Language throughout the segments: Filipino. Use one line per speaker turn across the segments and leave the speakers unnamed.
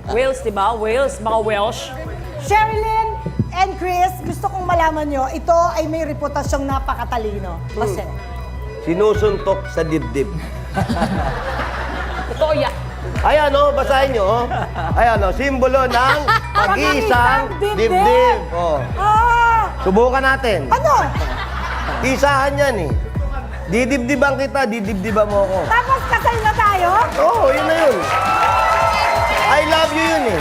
Wales, di ba? Wales, mga Welsh.
Sherilyn and Chris, gusto kong malaman nyo, ito ay may reputasyong napakatalino. Kasi,
Sinusuntok sa dibdib.
Totoo yan.
Ayan o, basahin nyo. Oh. Ayan o, simbolo ng pag-iisang dibdib. Oh. Subukan natin.
ano?
Isahan yan eh. Didibdiban kita, didibdiban mo ako.
Tapos kasal na tayo?
Oo, yun na yun. I love you yun eh.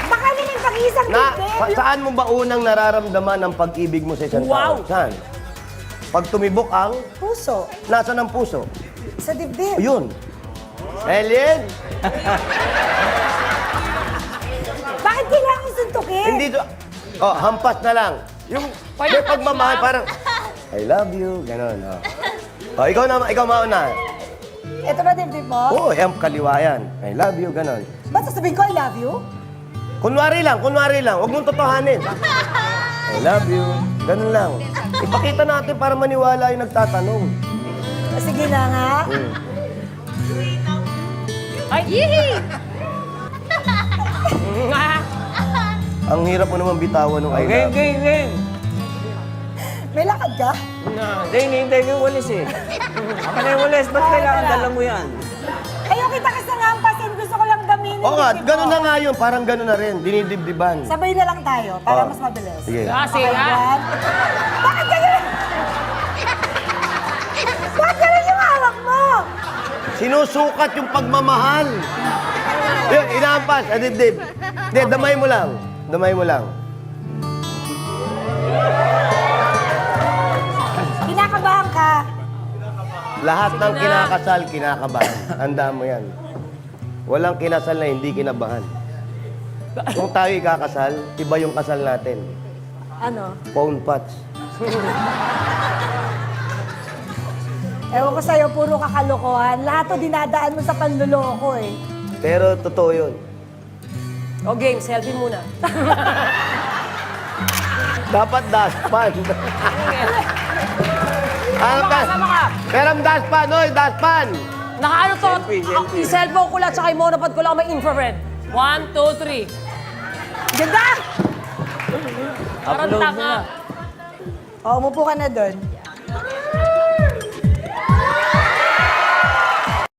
Baka naman pag-iisang dibdib.
Saan mo ba unang nararamdaman ang pag-ibig mo sa isang tao?
Wow.
Saan? Pag tumibok ang,
Puso.
nasa ng puso.
Sa dibdib.
Yun. Alien?
Bakit kailangan suntukin?
Hindi to. Oh, hampas na lang. Yung may pagmamahal, parang, I love you, gano'n. Oh. Oh, ikaw mauna.
Ito ba dibdib mo?
Oo, kaliwa yan. I love you, gano'n.
Ba't sasabihin ko I love you?
Kunwari lang. Huwag mong totohanin. I love you, ganun lang. Ipakita natin para maniwala yung nagtatanong.
Sige na nga.
Ay, yihi!
Ang hirap mo naman bitawan ng I love you.
Game.
May lakad ka?
Hindi, hinihintay ko yung walis eh. Ako na yung walis, ba't kailangan dala mo yan?
Ayaw kita kasi nga ang pasin. Gusto ko lang gaminin.
Oo nga,
dibdib
ganun
mo.
na nga yun. Parang ganun na rin. Dinidibdiban.
Sabay na lang tayo para
Oh.
mas mabilis.
Sige.
Kasi
Okay,
nga.
one. Bakit ganyan? Bakit ganyan yung hawak mo?
Sinusukat yung pagmamahal. Yun, inaampas. Adibdib. Hindi, damay mo lang. Damay mo lang.
Kinakabahan ka.
Lahat ng kinakasal, kinakabahan. Tandaan mo yan. Walang kinasal na hindi kinabahan. Kung tayo ikakasal, iba yung kasal natin.
Ano?
Phone patch.
Ewan ko sa'yo, puro kakalokohan. Lahat to dinadaan mo sa panluloko eh.
Pero totoo yun.
O game, selfie muna.
Dapat daspan. Ano ka?
Sama ka.
Perang daspan, oy, daspan.
Nakaano to?
Selfie.
I-cellphone ko lang, tsaka yung monopod ko lang may infrared. 1, 2, 3.
Ganda!
Parang
Upload mo
tanga.
na.
O, umupo ka na doon.